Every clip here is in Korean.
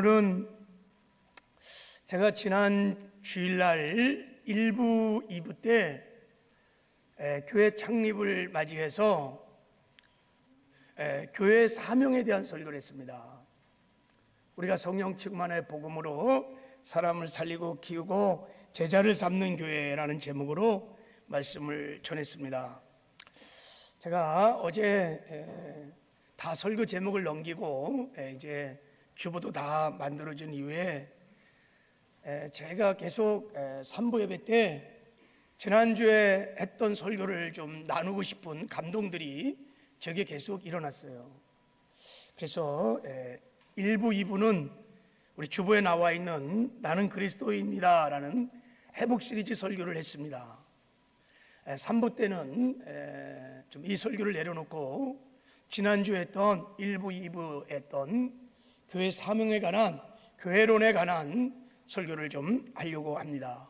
오늘은 제가 지난 주일날 1부, 2부 때 교회 창립을 맞이해서 교회 사명에 대한 설교를 했습니다. 우리가 성령 충만의 복음으로 사람을 살리고 키우고 제자를 삼는 교회라는 제목으로 말씀을 전했습니다. 제가 어제 다 설교 제목을 넘기고 이제 주보도 다 만들어진 이후에 제가 계속 3부 예배 때 지난주에 했던 설교를 좀 나누고 싶은 감동들이 저게 계속 일어났어요. 그래서 1부, 2부는 우리 주보에 나와 있는 나는 그리스도인이다 라는 회복 시리즈 설교를 했습니다. 3부 때는 좀 이 설교를 내려놓고 지난주에 했던 1부, 2부 했던 교회 사명에 관한, 교회론에 관한 설교를 좀 하려고 합니다.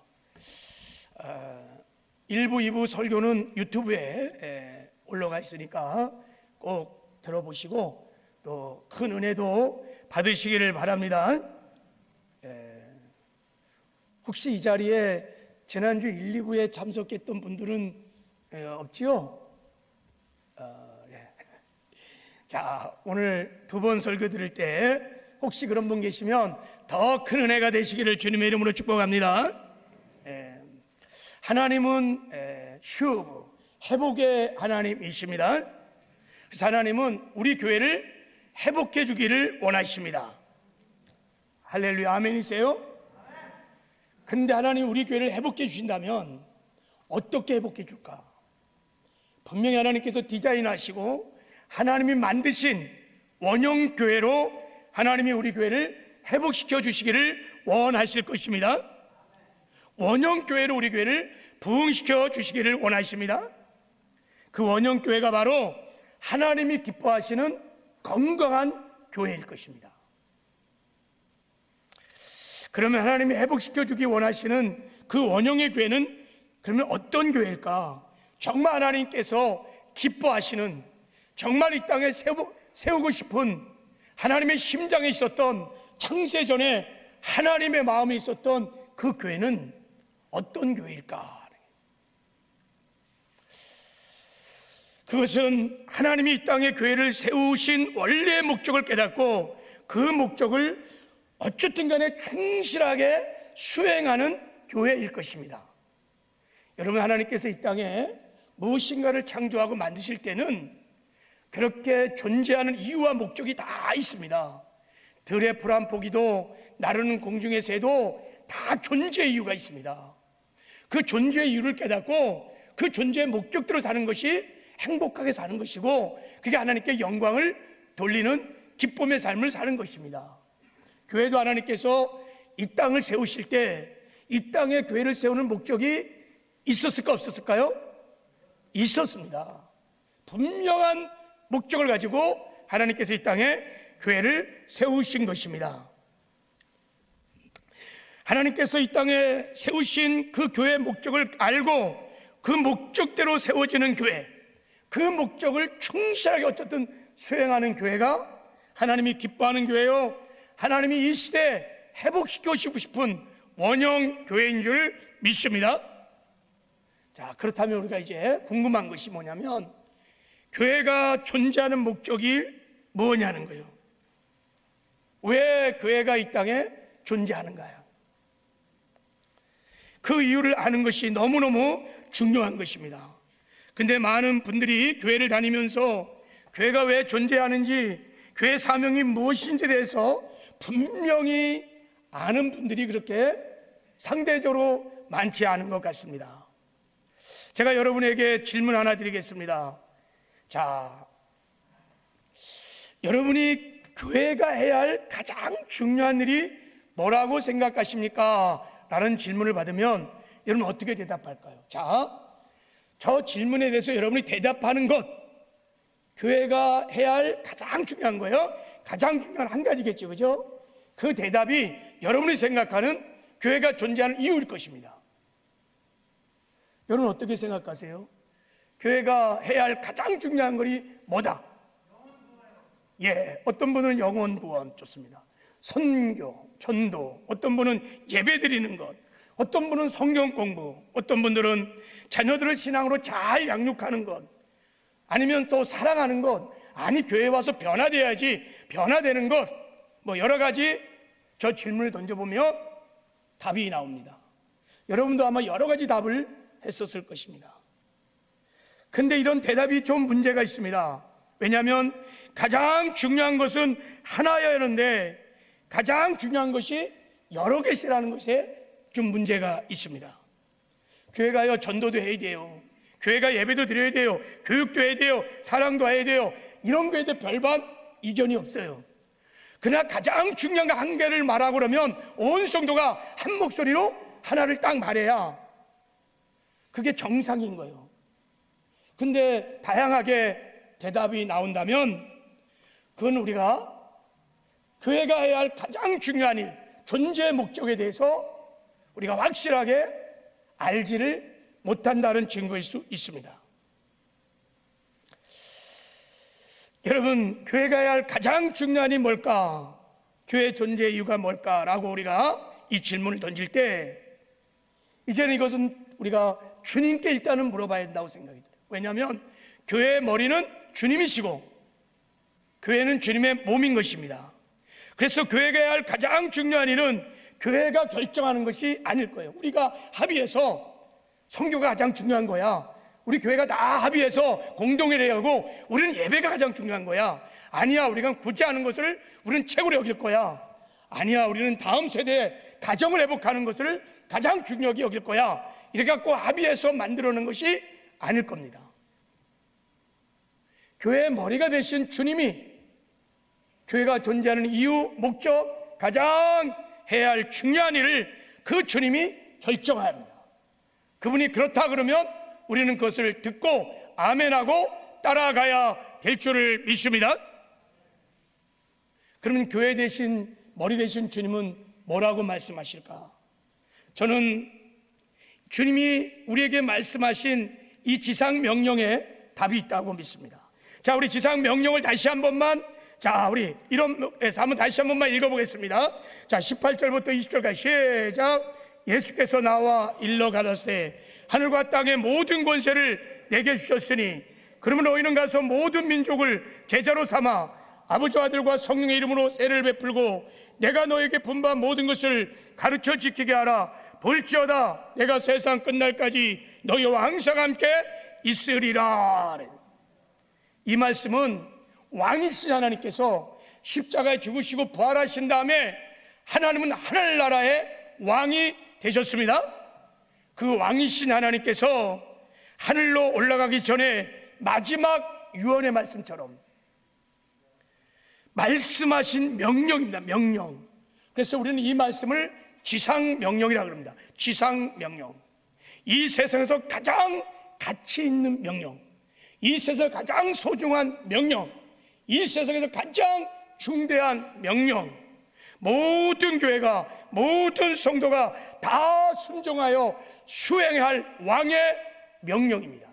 1부, 2부 설교는 유튜브에 올라가 있으니까 꼭 들어보시고 또 큰 은혜도 받으시기를 바랍니다. 혹시 이 자리에 지난주 1, 2부에 참석했던 분들은 없지요? 자, 오늘 두 번 설교 드릴 때 혹시 그런 분 계시면 더 큰 은혜가 되시기를 주님의 이름으로 축복합니다. 하나님은 슈브, 회복의 하나님이십니다. 그래서 하나님은 우리 교회를 회복해 주기를 원하십니다. 할렐루야, 아멘이세요? 근데 하나님 우리 교회를 회복해 주신다면 어떻게 회복해 줄까? 분명히 하나님께서 디자인하시고 하나님이 만드신 원형 교회로 하나님이 우리 교회를 회복시켜 주시기를 원하실 것입니다. 원형 교회로 우리 교회를 부흥시켜 주시기를 원하십니다. 그 원형 교회가 바로 하나님이 기뻐하시는 건강한 교회일 것입니다. 그러면 하나님이 회복시켜 주기 원하시는 그 원형의 교회는 그러면 어떤 교회일까? 정말 하나님께서 기뻐하시는, 정말 이 땅에 세우고 싶은 하나님의 심장에 있었던, 창세전에 하나님의 마음이 있었던 그 교회는 어떤 교회일까? 그것은 하나님이 이 땅에 교회를 세우신 원래의 목적을 깨닫고 그 목적을 어쨌든 간에 충실하게 수행하는 교회일 것입니다. 여러분, 하나님께서 이 땅에 무엇인가를 창조하고 만드실 때는 그렇게 존재하는 이유와 목적이 다 있습니다. 들의 풀 한 포기도 나르는 공중의 새도 다 존재의 이유가 있습니다. 그 존재의 이유를 깨닫고 그 존재의 목적대로 사는 것이 행복하게 사는 것이고, 그게 하나님께 영광을 돌리는 기쁨의 삶을 사는 것입니다. 교회도 하나님께서 이 땅을 세우실 때 이 땅에 교회를 세우는 목적이 있었을까 없었을까요? 있었습니다. 분명한 목적을 가지고 하나님께서 이 땅에 교회를 세우신 것입니다. 하나님께서 이 땅에 세우신 그 교회의 목적을 알고 그 목적대로 세워지는 교회, 그 목적을 충실하게 어쨌든 수행하는 교회가 하나님이 기뻐하는 교회요, 하나님이 이 시대에 회복시키고 싶은 원형 교회인 줄 믿습니다. 자, 그렇다면 우리가 이제 궁금한 것이 뭐냐면 교회가 존재하는 목적이 뭐냐는 거예요. 왜 교회가 이 땅에 존재하는가요? 그 이유를 아는 것이 너무너무 중요한 것입니다. 근데 많은 분들이 교회를 다니면서 교회가 왜 존재하는지, 교회 사명이 무엇인지에 대해서 분명히 아는 분들이 그렇게 상대적으로 많지 않은 것 같습니다. 제가 여러분에게 질문 하나 드리겠습니다. 자, 여러분이 교회가 해야 할 가장 중요한 일이 뭐라고 생각하십니까? 라는 질문을 받으면 여러분 어떻게 대답할까요? 자, 저 질문에 대해서 여러분이 대답하는 것, 교회가 해야 할 가장 중요한 거예요. 가장 중요한 한 가지겠죠, 그죠? 그 대답이 여러분이 생각하는 교회가 존재하는 이유일 것입니다. 여러분 어떻게 생각하세요? 교회가 해야 할 가장 중요한 것이 뭐다? 예, 어떤 분은 영혼 구원, 좋습니다. 선교, 전도, 어떤 분은 예배 드리는 것, 어떤 분은 성경 공부, 어떤 분들은 자녀들을 신앙으로 잘 양육하는 것, 아니면 또 사랑하는 것, 아니 교회 와서 변화돼야지, 변화되는 것, 뭐 여러 가지 저 질문을 던져보면 답이 나옵니다. 여러분도 아마 여러 가지 답을 했었을 것입니다. 근데 이런 대답이 좀 문제가 있습니다. 왜냐하면 가장 중요한 것은 하나여야 하는데 가장 중요한 것이 여러 개시라는 것에 좀 문제가 있습니다. 교회가요, 전도도 해야 돼요. 교회가 예배도 드려야 돼요. 교육도 해야 돼요. 사랑도 해야 돼요. 이런 거에 대해 별반 이견이 없어요. 그러나 가장 중요한 한 개를 말하고 그러면 온 성도가 한 목소리로 하나를 딱 말해야 그게 정상인 거예요. 근데 다양하게 대답이 나온다면 그건 우리가 교회가 해야 할 가장 중요한 일, 존재의 목적에 대해서 우리가 확실하게 알지를 못한다는 증거일 수 있습니다. 여러분, 교회가 해야 할 가장 중요한 일이 뭘까? 교회 존재의 이유가 뭘까라고 우리가 이 질문을 던질 때 이제는 이것은 우리가 주님께 일단은 물어봐야 된다고 생각이 들어요. 왜냐하면 교회의 머리는 주님이시고 교회는 주님의 몸인 것입니다. 그래서 교회가 해야 할 가장 중요한 일은 교회가 결정하는 것이 아닐 거예요. 우리가 합의해서 선교가 가장 중요한 거야, 우리 교회가 다 합의해서 공동회를 하고 우리는 예배가 가장 중요한 거야, 아니야 우리가 굳이 하는 것을 우리는 최고로 여길 거야, 아니야 우리는 다음 세대의 가정을 회복하는 것을 가장 중요하게 여길 거야, 이렇게 갖고 합의해서 만들어낸 것이 아닐 겁니다. 교회의 머리가 되신 주님이 교회가 존재하는 이유, 목적, 가장 해야 할 중요한 일을 그 주님이 결정해야 합니다. 그분이 그렇다 그러면 우리는 그것을 듣고 아멘하고 따라가야 될 줄을 믿습니다. 그러면 교회 대신 머리 되신 주님은 뭐라고 말씀하실까? 저는 주님이 우리에게 말씀하신 이 지상 명령에 답이 있다고 믿습니다. 자, 우리 지상 명령을 다시 한 번만, 자, 우리 이론에서 한번 다시 한 번만 읽어보겠습니다. 자, 18절부터 20절까지 시작. 예수께서 나와 일러 가라사대 하늘과 땅의 모든 권세를 내게 주셨으니 그러면 너희는 가서 모든 민족을 제자로 삼아 아버지와 아들과 성령의 이름으로 세례를 베풀고 내가 너에게 분부한 모든 것을 가르쳐 지키게 하라. 볼지어다 내가 세상 끝날까지 너희와 항상 함께 있으리라. 이 말씀은 왕이신 하나님께서 십자가에 죽으시고 부활하신 다음에 하나님은 하늘나라의 왕이 되셨습니다. 그 왕이신 하나님께서 하늘로 올라가기 전에 마지막 유언의 말씀처럼 말씀하신 명령입니다. 명령. 그래서 우리는 이 말씀을 지상명령이라고 합니다. 지상명령. 이 세상에서 가장 가치 있는 명령, 이 세상에서 가장 소중한 명령, 이 세상에서 가장 중대한 명령, 모든 교회가, 모든 성도가 다 순종하여 수행해야 할 왕의 명령입니다.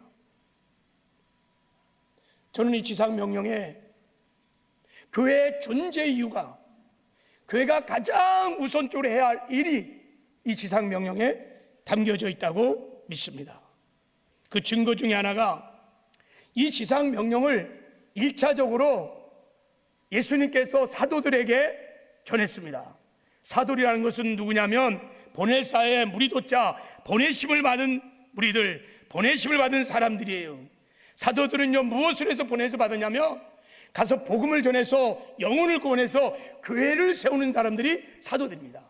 저는 이 지상명령에 교회의 존재 이유가, 교회가 가장 우선적으로 해야 할 일이 이 지상명령에 담겨져 있다고 믿습니다. 그 증거 중에 하나가 이 지상명령을 1차적으로 예수님께서 사도들에게 전했습니다. 사도리라는 것은 누구냐면 보넬사의 무리도자, 보내심을 받은 무리들, 보내심을 받은 사람들이에요. 사도들은요, 무엇을 해서 보내서 받았냐면 가서 복음을 전해서 영혼을 구원해서 교회를 세우는 사람들이 사도들입니다.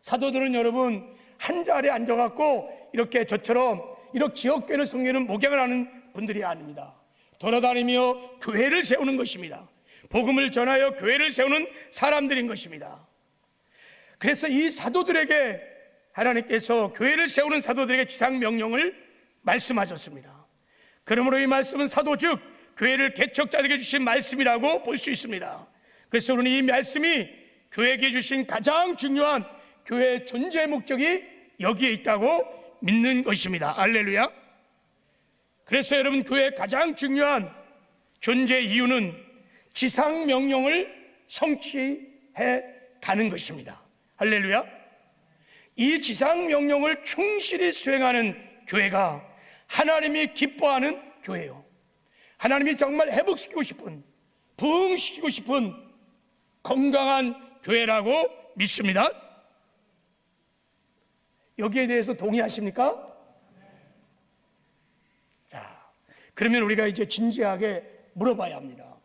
사도들은 여러분 한 자리에 앉아갖고 이렇게 저처럼 이렇게 지역교회를 섬기는 목양을 하는 분들이 아닙니다. 돌아다니며 교회를 세우는 것입니다. 복음을 전하여 교회를 세우는 사람들인 것입니다. 그래서 이 사도들에게 하나님께서 교회를 세우는 사도들에게 지상명령을 말씀하셨습니다. 그러므로 이 말씀은 사도 즉 교회를 개척자들에게 주신 말씀이라고 볼 수 있습니다. 그래서 우리는 이 말씀이 교회에게 주신 가장 중요한 교회의 존재 목적이 여기에 있다고 믿는 것입니다. 할렐루야. 그래서 여러분, 교회의 가장 중요한 존재 이유는 지상명령을 성취해 가는 것입니다. 할렐루야. 이 지상 명령을 충실히 수행하는 교회가 하나님이 기뻐하는 교회요, 하나님이 정말 회복시키고 싶은, 부흥시키고 싶은 건강한 교회라고 믿습니다. 여기에 대해서 동의하십니까? 자, 그러면 우리가 이제 진지하게 물어봐야 합니다.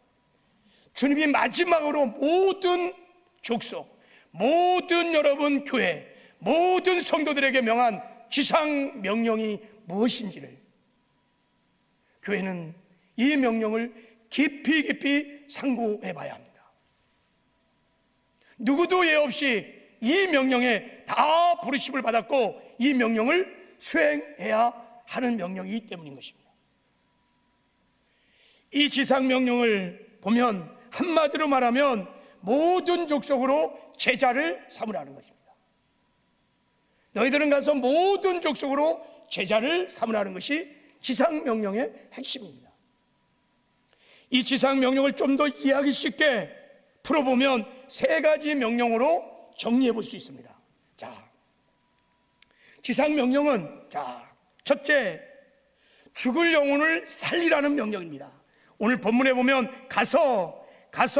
주님이 마지막으로 모든 족속, 모든 여러분 교회, 모든 성도들에게 명한 지상 명령이 무엇인지를, 교회는 이 명령을 깊이 상고해 봐야 합니다. 누구도 예 없이 이 명령에 다 부르심을 받았고 이 명령을 수행해야 하는 명령이기 때문인 것입니다. 이 지상 명령을 보면 한마디로 말하면 모든 족속으로 제자를 삼으라는 것입니다. 너희들은 가서 모든 족속으로 제자를 삼으라는 것이 지상 명령의 핵심입니다. 이 지상 명령을 좀 더 이해하기 쉽게 풀어보면 세 가지 명령으로 정리해 볼 수 있습니다. 자, 지상 명령은, 자, 첫째, 죽을 영혼을 살리라는 명령입니다. 오늘 본문에 보면 가서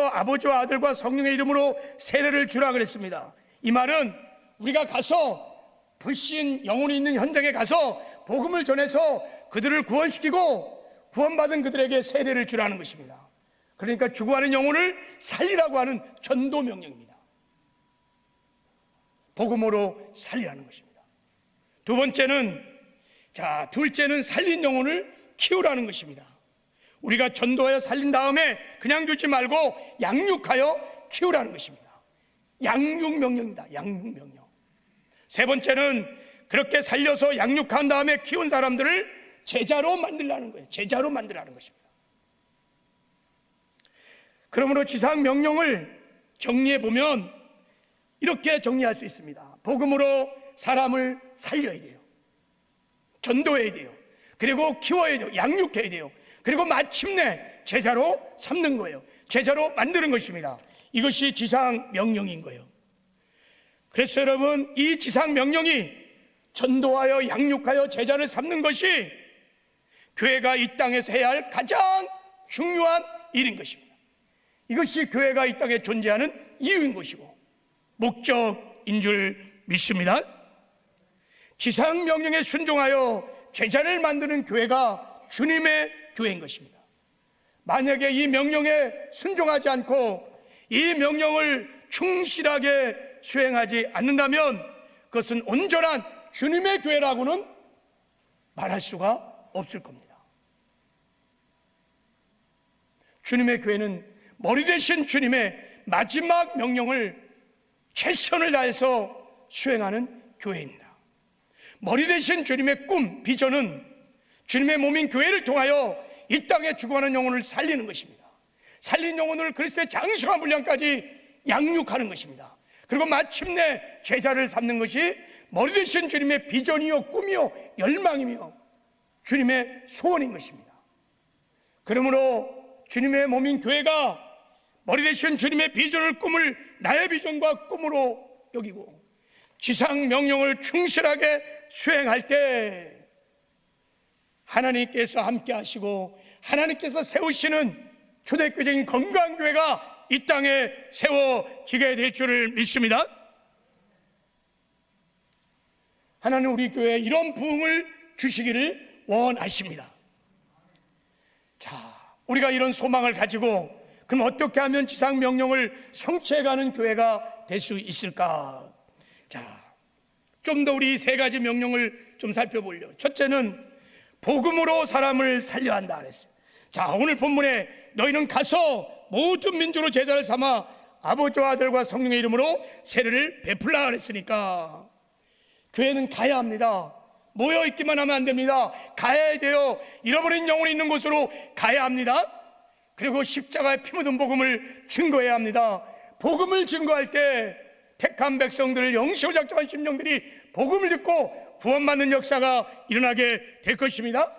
아버지와 아들과 성령의 이름으로 세례를 주라 그랬습니다. 이 말은 우리가 가서 불신 영혼이 있는 현장에 가서 복음을 전해서 그들을 구원시키고 구원받은 그들에게 세례를 주라는 것입니다. 그러니까 죽어가는 영혼을 살리라고 하는 전도 명령입니다. 복음으로 살리라는 것입니다. 두 번째는, 자, 둘째는 살린 영혼을 키우라는 것입니다. 우리가 전도하여 살린 다음에 그냥 두지 말고 양육하여 키우라는 것입니다. 양육 명령입니다. 양육 명령. 세 번째는 그렇게 살려서 양육한 다음에 키운 사람들을 제자로 만들라는 거예요. 제자로 만들라는 것입니다. 그러므로 지상 명령을 정리해 보면 이렇게 정리할 수 있습니다. 복음으로 사람을 살려야 돼요. 전도해야 돼요. 그리고 키워야 돼요. 양육해야 돼요. 그리고 마침내 제자로 삼는 거예요. 제자로 만드는 것입니다. 이것이 지상 명령인 거예요. 그래서 여러분, 이 지상 명령이 전도하여 양육하여 제자를 삼는 것이 교회가 이 땅에서 해야 할 가장 중요한 일인 것입니다. 이것이 교회가 이 땅에 존재하는 이유인 것이고 목적인 줄 믿습니다. 지상 명령에 순종하여 제자를 만드는 교회가 주님의 교회인 것입니다. 만약에 이 명령에 순종하지 않고 이 명령을 충실하게 수행하지 않는다면 그것은 온전한 주님의 교회라고는 말할 수가 없을 겁니다. 주님의 교회는 머리 대신 주님의 마지막 명령을 최선을 다해서 수행하는 교회입니다. 머리 대신 주님의 꿈, 비전은 주님의 몸인 교회를 통하여 이 땅에 죽어가는 영혼을 살리는 것입니다. 살린 영혼을 그리스도의 장성한 분량까지 양육하는 것입니다. 그리고 마침내 제자를 삼는 것이 머리 대신 주님의 비전이요, 꿈이요, 열망이며 주님의 소원인 것입니다. 그러므로 주님의 몸인 교회가 머리 대신 주님의 비전을, 꿈을 나의 비전과 꿈으로 여기고 지상 명령을 충실하게 수행할 때 하나님께서 함께 하시고 하나님께서 세우시는 초대교적인 건강교회가 이 땅에 세워지게 될 줄을 믿습니다. 하나님 우리 교회에 이런 부흥을 주시기를 원하십니다. 자, 우리가 이런 소망을 가지고 그럼 어떻게 하면 지상 명령을 성취해가는 교회가 될 수 있을까? 자, 좀 더 우리 세 가지 명령을 좀 살펴보려고. 첫째는 복음으로 사람을 살려야 한다 그랬어요. 자, 오늘 본문에 너희는 가서 모든 민족으로 제자를 삼아 아버지와 아들과 성령의 이름으로 세례를 베풀라 그랬으니까 교회는 가야 합니다. 모여있기만 하면 안 됩니다. 가야 돼요. 잃어버린 영혼이 있는 곳으로 가야 합니다. 그리고 십자가에 피 묻은 복음을 증거해야 합니다. 복음을 증거할 때 택한 백성들, 영시로 작정한 심령들이 복음을 듣고 구원받는 역사가 일어나게 될 것입니다.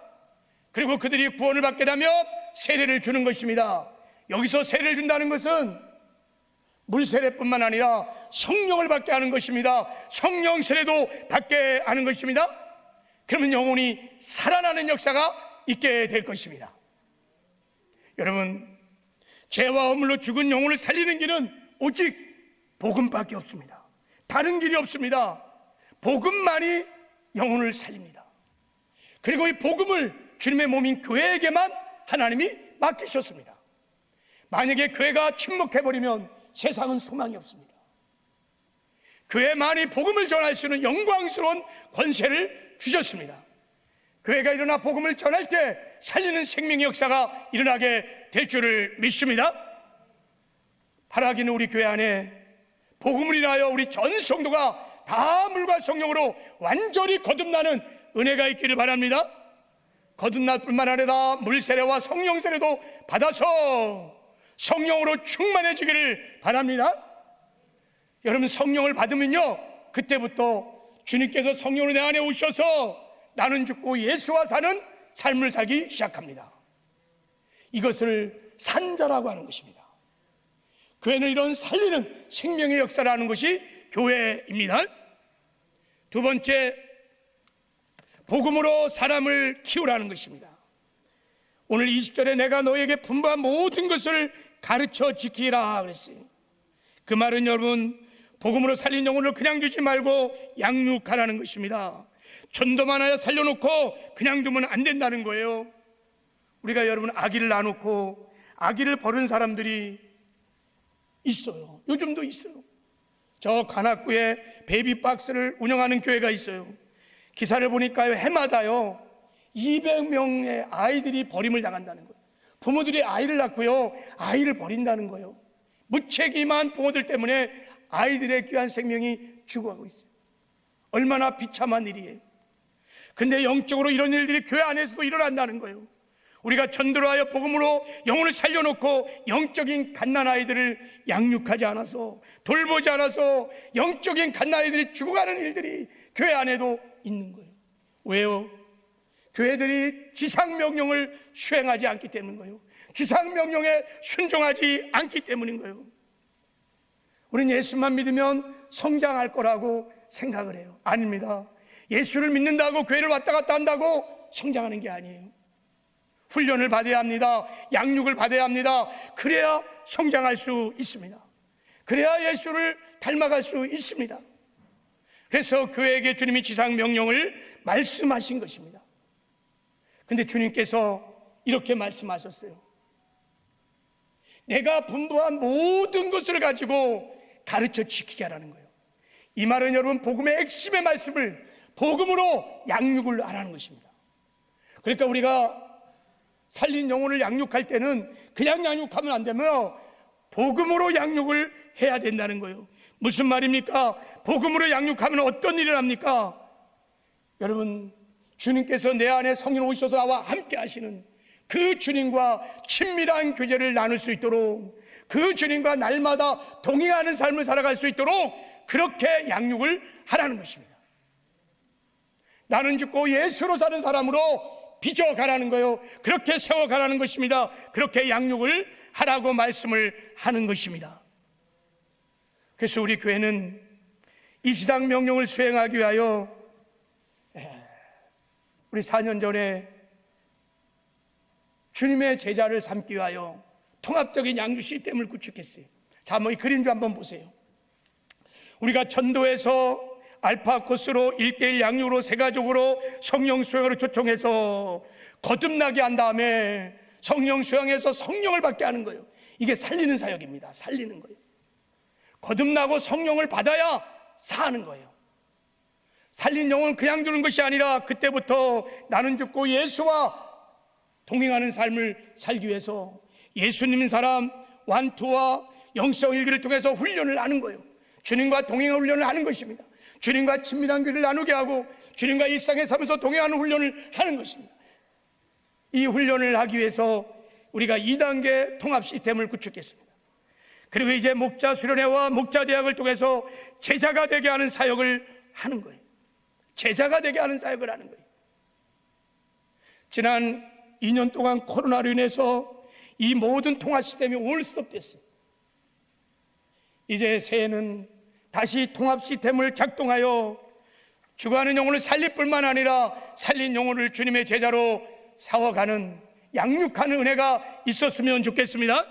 그리고 그들이 구원을 받게 되면 세례를 주는 것입니다. 여기서 세례를 준다는 것은 물 세례뿐만 아니라 성령을 받게 하는 것입니다. 성령 세례도 받게 하는 것입니다. 그러면 영혼이 살아나는 역사가 있게 될 것입니다. 여러분, 죄와 허물로 죽은 영혼을 살리는 길은 오직 복음밖에 없습니다. 다른 길이 없습니다. 복음만이 영혼을 살립니다. 그리고 이 복음을 주님의 몸인 교회에게만 하나님이 맡기셨습니다. 만약에 교회가 침묵해버리면 세상은 소망이 없습니다. 교회만이 복음을 전할 수 있는 영광스러운 권세를 주셨습니다. 교회가 일어나 복음을 전할 때 살리는 생명의 역사가 일어나게 될 줄을 믿습니다. 바라기는 우리 교회 안에 복음을 인하여 우리 전 성도가 다 물과 성령으로 완전히 거듭나는 은혜가 있기를 바랍니다. 거듭날 뿐만 아니라 물 세례와 성령 세례도 받아서 성령으로 충만해지기를 바랍니다. 여러분, 성령을 받으면요, 그때부터 주님께서 성령으로 내 안에 오셔서 나는 죽고 예수와 사는 삶을 살기 시작합니다. 이것을 산자라고 하는 것입니다. 교회는 이런 살리는 생명의 역사를 하는 것이 교회입니다. 두 번째, 복음으로 사람을 키우라는 것입니다. 오늘 20절에 내가 너에게 분부한 모든 것을 가르쳐 지키라 그랬어요. 그 말은 여러분, 복음으로 살린 영혼을 그냥 두지 말고 양육하라는 것입니다. 전도만 하여 살려놓고 그냥 두면 안 된다는 거예요. 우리가 여러분 아기를 놔놓고 아기를 버린 사람들이 있어요. 요즘도 있어요. 저 관악구에 베이비박스를 운영하는 교회가 있어요. 기사를 보니까요, 해마다요 200명의 아이들이 버림을 당한다는 거예요. 부모들이 아이를 낳고요, 아이를 버린다는 거예요. 무책임한 부모들 때문에 아이들의 귀한 생명이 죽어가고 있어요. 얼마나 비참한 일이에요. 근데 영적으로 이런 일들이 교회 안에서도 일어난다는 거예요. 우리가 전도를 하여 복음으로 영혼을 살려놓고 영적인 갓난아이들을 양육하지 않아서, 돌보지 않아서 영적인 갓난아이들이 죽어가는 일들이 교회 안에도 있는 거예요. 왜요? 교회들이 지상명령을 수행하지 않기 때문인 거예요. 지상명령에 순종하지 않기 때문인 거예요. 우리는 예수만 믿으면 성장할 거라고 생각을 해요. 아닙니다. 예수를 믿는다고 교회를 왔다 갔다 한다고 성장하는 게 아니에요. 훈련을 받아야 합니다. 양육을 받아야 합니다. 그래야 성장할 수 있습니다. 그래야 예수를 닮아갈 수 있습니다. 그래서 교회에게 주님이 지상명령을 말씀하신 것입니다. 근데 주님께서 이렇게 말씀하셨어요. 내가 분부한 모든 것을 가지고 가르쳐 지키게 하라는 거예요. 이 말은 여러분 복음의 핵심의 말씀을 복음으로 양육을 하라는 것입니다. 그러니까 우리가 살린 영혼을 양육할 때는 그냥 양육하면 안 되며 복음으로 양육을 해야 된다는 거예요. 무슨 말입니까? 복음으로 양육하면 어떤 일을 합니까? 여러분, 주님께서 내 안에 성인 오셔서 나와 함께 하시는 그 주님과 친밀한 교제를 나눌 수 있도록, 그 주님과 날마다 동행하는 삶을 살아갈 수 있도록 그렇게 양육을 하라는 것입니다. 나는 죽고 예수로 사는 사람으로 빚어가라는 거예요. 그렇게 세워가라는 것입니다. 그렇게 양육을 하라고 말씀을 하는 것입니다. 그래서 우리 교회는 이 지상 명령을 수행하기 위하여 우리 4년 전에 주님의 제자를 삼기 위하여 통합적인 양육 시스템을 구축했어요. 자, 이 그림 좀 한번 보세요. 우리가 전도에서 알파 코스로 1:1 양육으로 세가족으로 성령 수양으로 초청해서 거듭나게 한 다음에 성령 수양해서 성령을 받게 하는 거예요. 이게 살리는 사역입니다. 살리는 거예요. 거듭나고 성령을 받아야 사는 거예요. 살린 영혼을 그냥 두는 것이 아니라 그때부터 나는 죽고 예수와 동행하는 삶을 살기 위해서 예수님인 사람 완투와 영성 일기를 통해서 훈련을 하는 거예요. 주님과 동행하는 훈련을 하는 것입니다. 주님과 친밀한 길을 나누게 하고 주님과 일상에 살면서 동행하는 훈련을 하는 것입니다. 이 훈련을 하기 위해서 우리가 2단계 통합 시스템을 구축했습니다. 그리고 이제 목자 수련회와 목자 대학을 통해서 제자가 되게 하는 사역을 하는 거예요. 제자가 되게 하는 사역을 하는 거예요. 지난 2년 동안 코로나로 인해서 이 모든 통합 시스템이 올 스톱됐어요. 이제 새해는 다시 통합 시스템을 작동하여 죽어가는 영혼을 살릴 뿐만 아니라 살린 영혼을 주님의 제자로 사워가는, 양육하는 은혜가 있었으면 좋겠습니다.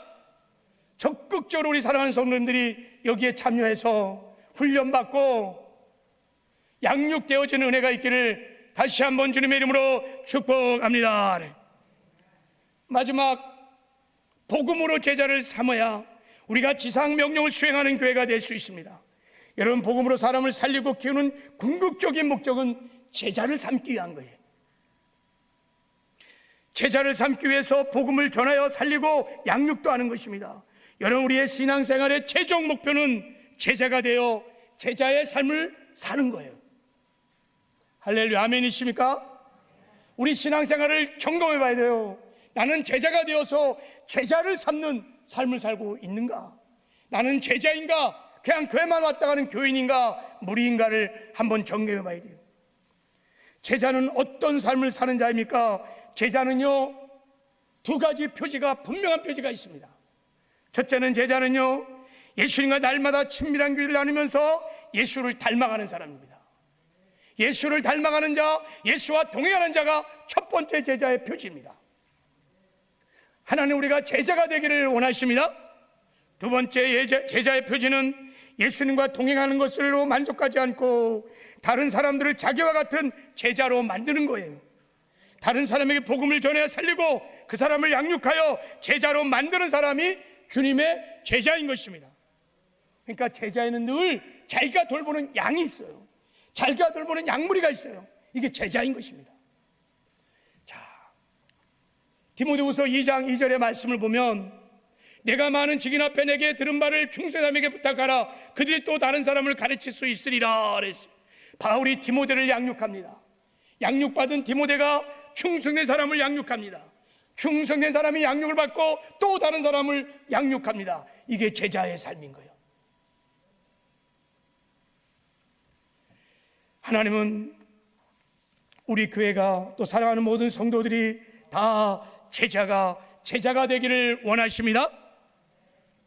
적극적으로 우리 사랑하는 성도님들이 여기에 참여해서 훈련받고 양육되어지는 은혜가 있기를 다시 한번 주님의 이름으로 축복합니다. 마지막, 복음으로 제자를 삼아야 우리가 지상 명령을 수행하는 교회가 될 수 있습니다. 여러분, 복음으로 사람을 살리고 키우는 궁극적인 목적은 제자를 삼기 위한 거예요. 제자를 삼기 위해서 복음을 전하여 살리고 양육도 하는 것입니다. 여러분, 우리의 신앙생활의 최종 목표는 제자가 되어 제자의 삶을 사는 거예요. 할렐루야, 아멘이십니까? 우리 신앙생활을 점검해 봐야 돼요. 나는 제자가 되어서 제자를 삼는 삶을 살고 있는가? 나는 제자인가? 그냥 교회만 왔다 가는 교인인가? 무리인가를 한번 점검해 봐야 돼요. 제자는 어떤 삶을 사는 자입니까? 제자는요, 두 가지 표지가, 분명한 표지가 있습니다. 첫째는, 제자는요, 예수님과 날마다 친밀한 교류를 나누면서 예수를 닮아가는 사람입니다. 예수를 닮아가는 자, 예수와 동행하는 자가 첫 번째 제자의 표지입니다. 하나님, 우리가 제자가 되기를 원하십니다. 두 번째 제자의 표지는 예수님과 동행하는 것으로 만족하지 않고 다른 사람들을 자기와 같은 제자로 만드는 거예요. 다른 사람에게 복음을 전해 살리고 그 사람을 양육하여 제자로 만드는 사람이 주님의 제자인 것입니다. 그러니까 제자에는 늘 자기가 돌보는 양이 있어요. 자기가 돌보는 양무리가 있어요. 이게 제자인 것입니다. 자, 디모데후서 2장 2절의 말씀을 보면, 내가 많은 직인 앞에 내게 들은 바를 충성함에게 부탁하라. 그들이 또 다른 사람을 가르칠 수 있으리라 그랬어요. 바울이 디모데를 양육합니다. 양육받은 디모데가 충성된 사람을 양육합니다. 충성된 사람이 양육을 받고 또 다른 사람을 양육합니다. 이게 제자의 삶인 거예요. 하나님은 우리 교회가, 또 사랑하는 모든 성도들이 다 제자가 되기를 원하십니다.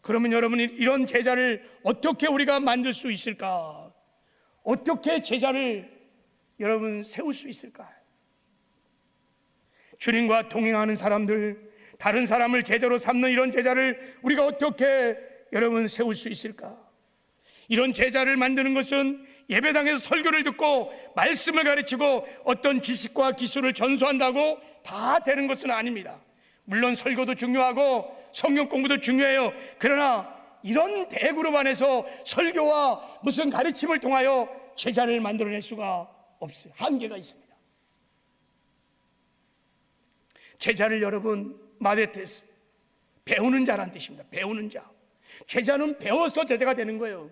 그러면 여러분, 이런 제자를 어떻게 우리가 만들 수 있을까? 어떻게 제자를 여러분 세울 수 있을까? 주님과 동행하는 사람들, 다른 사람을 제자로 삼는 이런 제자를 우리가 어떻게 여러분 세울 수 있을까? 이런 제자를 만드는 것은 예배당에서 설교를 듣고 말씀을 가르치고 어떤 지식과 기술을 전수한다고 다 되는 것은 아닙니다. 물론 설교도 중요하고 성경 공부도 중요해요. 그러나 이런 대그룹 안에서 설교와 무슨 가르침을 통하여 제자를 만들어낼 수가 없어요. 한계가 있습니다. 제자를 여러분, 마데테스, 배우는 자란 뜻입니다. 배우는 자. 제자는 배워서 제자가 되는 거예요.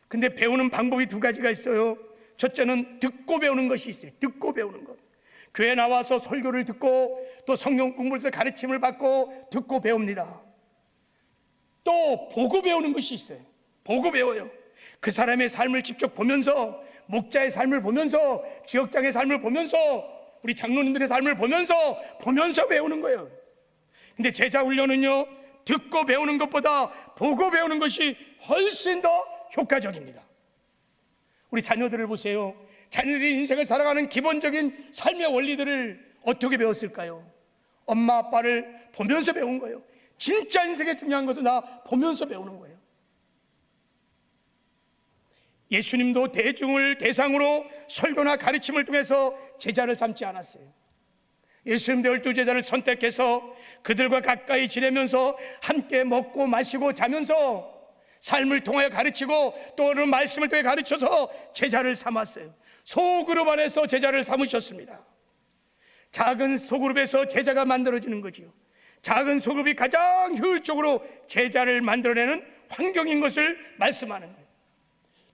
근데 배우는 방법이 두 가지가 있어요. 첫째는 듣고 배우는 것이 있어요. 듣고 배우는 것. 교회 나와서 설교를 듣고 또 성경 공부에서 가르침을 받고 듣고 배웁니다. 또 보고 배우는 것이 있어요. 보고 배워요. 그 사람의 삶을 직접 보면서, 목자의 삶을 보면서, 지역장의 삶을 보면서, 우리 장로님들의 삶을 보면서 배우는 거예요. 근데 제자 훈련은요, 듣고 배우는 것보다 보고 배우는 것이 훨씬 더 효과적입니다. 우리 자녀들을 보세요. 자녀들이 인생을 살아가는 기본적인 삶의 원리들을 어떻게 배웠을까요? 엄마 아빠를 보면서 배운 거예요. 진짜 인생에 중요한 것은 다 보면서 배우는 거예요. 예수님도 대중을 대상으로 설교나 가르침을 통해서 제자를 삼지 않았어요. 예수님도 12제자를 선택해서 그들과 가까이 지내면서 함께 먹고 마시고 자면서 삶을 통하여 가르치고 또 어느 말씀을 통해 가르쳐서 제자를 삼았어요. 소그룹 안에서 제자를 삼으셨습니다. 작은 소그룹에서 제자가 만들어지는 거지요. 작은 소그룹이 가장 효율적으로 제자를 만들어내는 환경인 것을 말씀하는 거예요.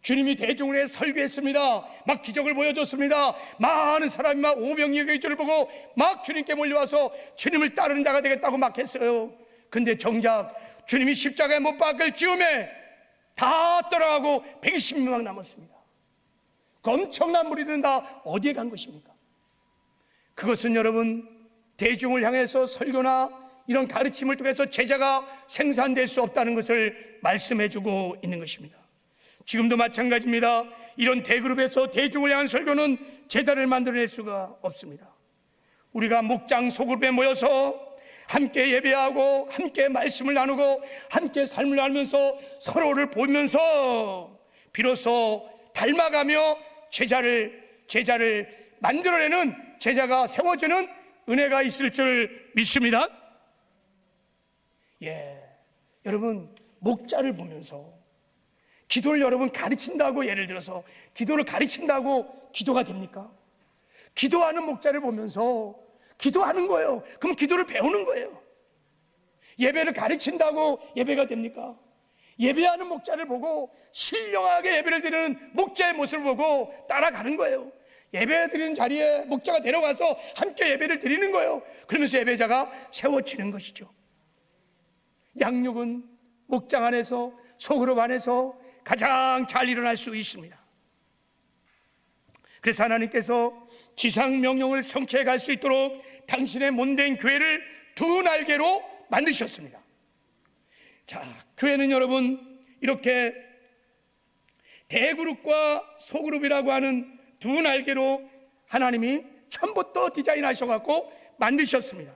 주님이 대중을 해 설교했습니다. 막 기적을 보여줬습니다. 많은 사람이 막 오병이어의 기적을 보고 막 주님께 몰려와서 주님을 따르는 자가 되겠다고 막 했어요. 근데 정작 주님이 십자가에 못 박을 즈음에 다 떠나가고 120명 남았습니다. 그 엄청난 무리들은 다 어디에 간 것입니까? 그것은 여러분, 대중을 향해서 설교나 이런 가르침을 통해서 제자가 생산될 수 없다는 것을 말씀해 주고 있는 것입니다. 지금도 마찬가지입니다. 이런 대그룹에서 대중을 향한 설교는 제자를 만들어낼 수가 없습니다. 우리가 목장 소그룹에 모여서 함께 예배하고 함께 말씀을 나누고 함께 삶을 나누면서 서로를 보면서 비로소 닮아가며 제자를 만들어내는, 제자가 세워지는 은혜가 있을 줄 믿습니다. 여러분, 목자를 보면서 기도를 여러분 가르친다고, 예를 들어서 기도를 가르친다고 기도가 됩니까? 기도하는 목자를 보면서 기도하는 거예요. 그럼 기도를 배우는 거예요. 예배를 가르친다고 예배가 됩니까? 예배하는 목자를 보고 신령하게 예배를 드리는 목자의 모습을 보고 따라가는 거예요. 예배 드리는 자리에 목자가 데려가서 함께 예배를 드리는 거예요. 그러면서 예배자가 세워지는 것이죠. 양육은 목장 안에서, 소그룹 안에서 가장 잘 일어날 수 있습니다. 그래서 하나님께서 지상 명령을 성취해 갈 수 있도록 당신의 몸된 교회를 두 날개로 만드셨습니다. 자, 교회는 여러분 이렇게 대그룹과 소그룹이라고 하는 두 날개로 하나님이 처음부터 디자인하셔갖고 만드셨습니다.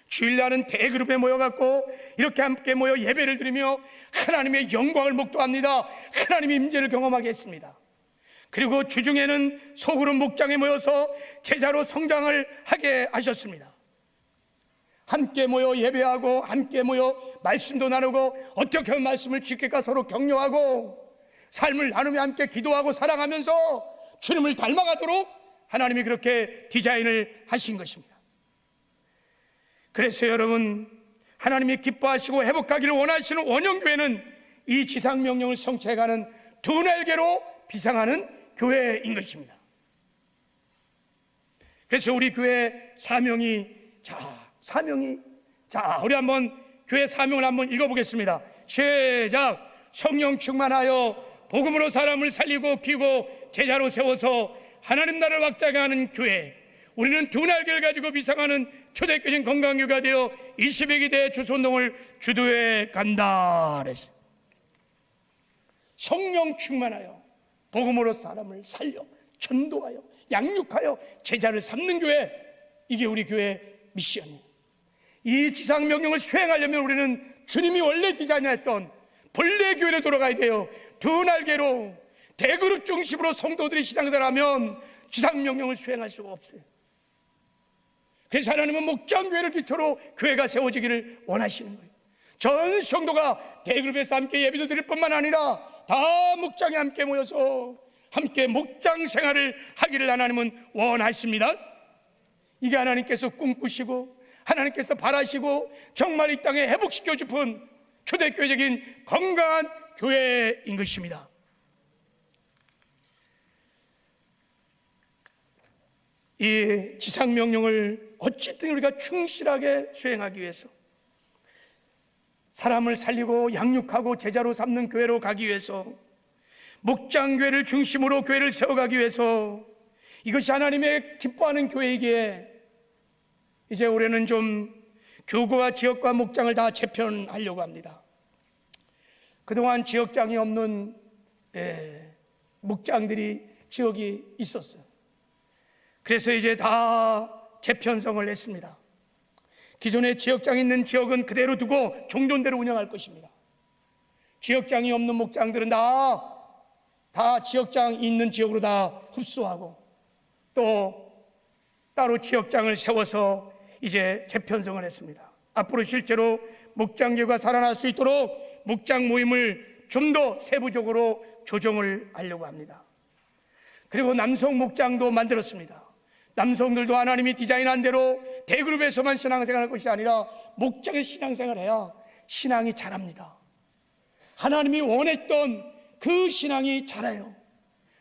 주일날은 대그룹에 모여갖고 이렇게 함께 모여 예배를 드리며 하나님의 영광을 목도합니다. 하나님의 임재를 경험하게 했습니다. 그리고 주중에는 소그룹 목장에 모여서 제자로 성장을 하게 하셨습니다. 함께 모여 예배하고 함께 모여 말씀도 나누고 어떻게 하면 말씀을 지킬까 서로 격려하고 삶을 나누며 함께 기도하고 사랑하면서 주님을 닮아가도록 하나님이 그렇게 디자인을 하신 것입니다. 그래서 여러분, 하나님이 기뻐하시고 회복하기를 원하시는 원형교회는 이 지상명령을 성취해가는 두 날개로 비상하는 교회인 것입니다. 그래서 우리 교회 사명이, 우리 한번 교회 사명을 한번 읽어보겠습니다. 시작. 성령 충만하여 복음으로 사람을 살리고 키우고 제자로 세워서 하나님 나라를 확장하게 하는 교회. 우리는 두 날개를 가지고 비상하는 초대교인 건강교회가 되어 20여 대 주소운동을 주도해 간다 그랬어요. 성령 충만하여 복음으로 사람을 살려 전도하여 양육하여 제자를 삼는 교회, 이게 우리 교회의 미션이에요. 이 지상명령을 수행하려면 우리는 주님이 원래 디자인했던 본래 교회로 돌아가야 돼요. 두 날개로 대그룹 중심으로 성도들이 신앙생활하면 지상명령을 수행할 수가 없어요. 그래서 하나님은 목장교회를 기초로 교회가 세워지기를 원하시는 거예요. 전 성도가 대그룹에서 함께 예배도 드릴 뿐만 아니라 다 목장에 함께 모여서 함께 목장 생활을 하기를 하나님은 원하십니다. 이게 하나님께서 꿈꾸시고 하나님께서 바라시고 정말 이 땅에 회복시켜 싶은 초대교회적인 건강한 교회인 것입니다. 이 지상명령을 어쨌든 우리가 충실하게 수행하기 위해서, 사람을 살리고 양육하고 제자로 삼는 교회로 가기 위해서, 목장교회를 중심으로 교회를 세워가기 위해서, 이것이 하나님의 기뻐하는 교회이기에 이제 올해는 좀 교구와 지역과 목장을 다 재편하려고 합니다. 그동안 지역장이 없는 목장들이 지역이 있었어요. 그래서 이제 다 재편성을 했습니다. 기존에 지역장이 있는 지역은 그대로 두고 종전대로 운영할 것입니다. 지역장이 없는 목장들은 다 지역장이 있는 지역으로 다 흡수하고 또 따로 지역장을 세워서 이제 재편성을 했습니다. 앞으로 실제로 목장교회가 살아날 수 있도록 목장 모임을 좀 더 세부적으로 조정을 하려고 합니다. 그리고 남성 목장도 만들었습니다. 남성들도 하나님이 디자인한 대로 대그룹에서만 신앙생활할 것이 아니라 목장에 신앙생활을 해야 신앙이 자랍니다. 하나님이 원했던 그 신앙이 자라요.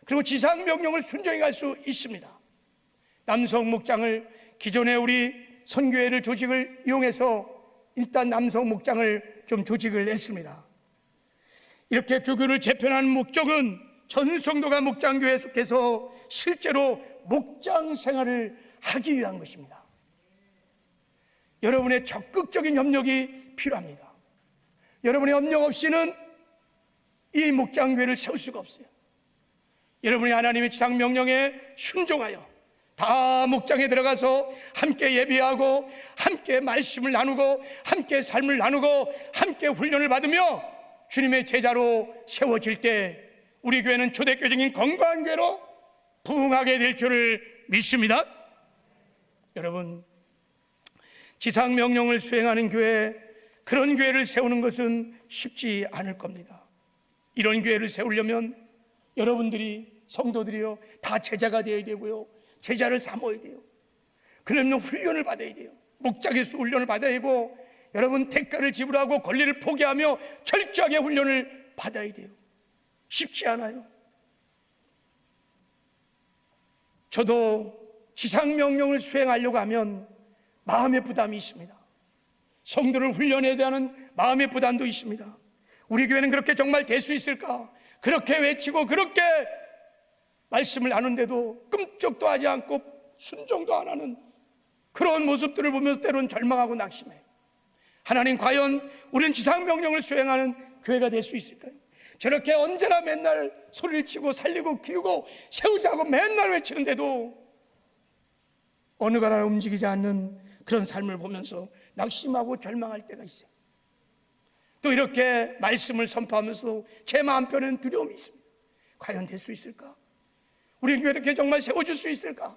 그리고 지상명령을 순종해 갈 수 있습니다. 남성 목장을 기존에 우리 선교회를 조직을 이용해서 일단 남성 목장을 좀 조직을 했습니다. 이렇게 교교를 재편하는 목적은 전 성도가 목장교회에 속해서 실제로 목장 생활을 하기 위한 것입니다. 여러분의 적극적인 협력이 필요합니다. 여러분의 협력 없이는 이 목장교회를 세울 수가 없어요. 여러분이 하나님의 지상명령에 순종하여 다 목장에 들어가서 함께 예배하고 함께 말씀을 나누고 함께 삶을 나누고 함께 훈련을 받으며 주님의 제자로 세워질 때 우리 교회는 초대교적인 건강한 교회로 부흥하게 될 줄을 믿습니다. 여러분, 지상명령을 수행하는 교회, 그런 교회를 세우는 것은 쉽지 않을 겁니다. 이런 교회를 세우려면 여러분들이, 성도들이요, 다 제자가 되어야 되고요, 제자를 삼아야 돼요. 그러면 훈련을 받아야 돼요. 목장에서 훈련을 받아야 되고, 여러분 대가를 지불하고 권리를 포기하며 철저하게 훈련을 받아야 돼요. 쉽지 않아요. 저도 지상명령을 수행하려고 하면 마음의 부담이 있습니다. 성도를 훈련해야 하는 마음의 부담도 있습니다. 우리 교회는 그렇게 정말 될 수 있을까? 그렇게 외치고 그렇게 말씀을 나누는데도 끔찍도 하지 않고 순종도 안 하는 그런 모습들을 보면서 때로는 절망하고 낙심해. 하나님, 과연 우리는 지상명령을 수행하는 교회가 될 수 있을까요? 저렇게 언제나 맨날 소리를 치고 살리고 키우고 세우자고 맨날 외치는데도 어느 가나 움직이지 않는 그런 삶을 보면서 낙심하고 절망할 때가 있어요. 또 이렇게 말씀을 선포하면서도 제 마음편에는 두려움이 있습니다. 과연 될 수 있을까? 우리 교회 이렇게 정말 세워줄 수 있을까?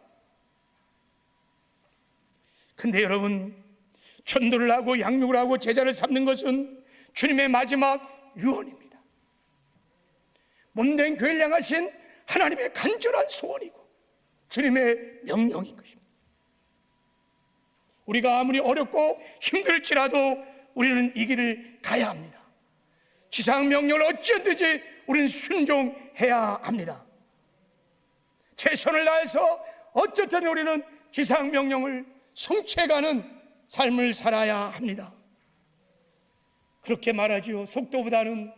근데 여러분, 전도를 하고 양육을 하고 제자를 삼는 것은 주님의 마지막 유언입니다. 몸된 교회를 향하신 하나님의 간절한 소원이고 주님의 명령인 것입니다. 우리가 아무리 어렵고 힘들지라도 우리는 이 길을 가야 합니다. 지상명령을 어찌든지 우리는 순종해야 합니다. 최선을 다해서 어쨌든 우리는 지상명령을 성취해가는 삶을 살아야 합니다. 그렇게 말하지요. 속도보다는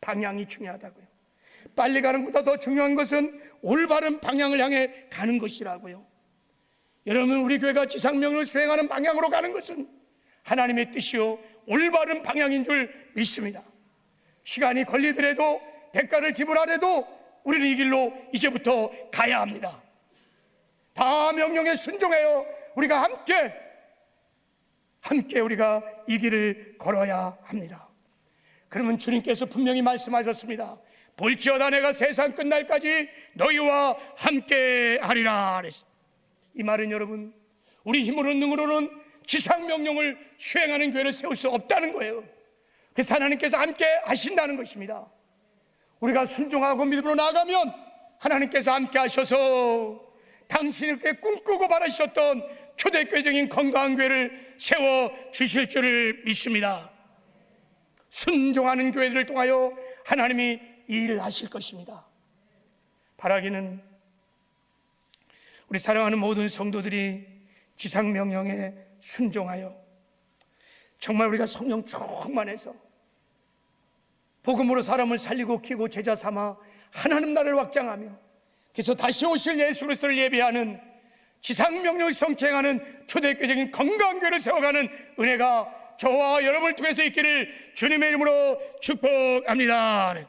방향이 중요하다고요. 빨리 가는 것보다 더 중요한 것은 올바른 방향을 향해 가는 것이라고요. 여러분, 우리 교회가 지상명령을 수행하는 방향으로 가는 것은 하나님의 뜻이요 올바른 방향인 줄 믿습니다. 시간이 걸리더라도 대가를 지불하더라도 우리는 이 길로 이제부터 가야 합니다. 다 명령에 순종해요. 우리가 함께 우리가 이 길을 걸어야 합니다. 그러면 주님께서 분명히 말씀하셨습니다. 볼지어다 내가 세상 끝날까지 너희와 함께 하리라 그랬어요. 이 말은 여러분, 우리 힘으로는 능으로는 지상명령을 수행하는 교회를 세울 수 없다는 거예요. 그래서 하나님께서 함께 하신다는 것입니다. 우리가 순종하고 믿음으로 나아가면 하나님께서 함께 하셔서 당신이 이렇게 꿈꾸고 바라셨던 초대교회적인 건강한 교회를 세워주실 줄을 믿습니다. 순종하는 교회들을 통하여 하나님이 이 일을 하실 것입니다. 바라기는 우리 사랑하는 모든 성도들이 지상명령에 순종하여 정말 우리가 성령 충만해서 복음으로 사람을 살리고 키우고 제자 삼아 하나님 나라를 확장하며 그래서 다시 오실 예수 그리스도를 예배하는 지상명령을 성취하는 초대교회적인 건강한 교회를 세워가는 은혜가 저와 여러분을 통해서 있기를 주님의 이름으로 축복합니다.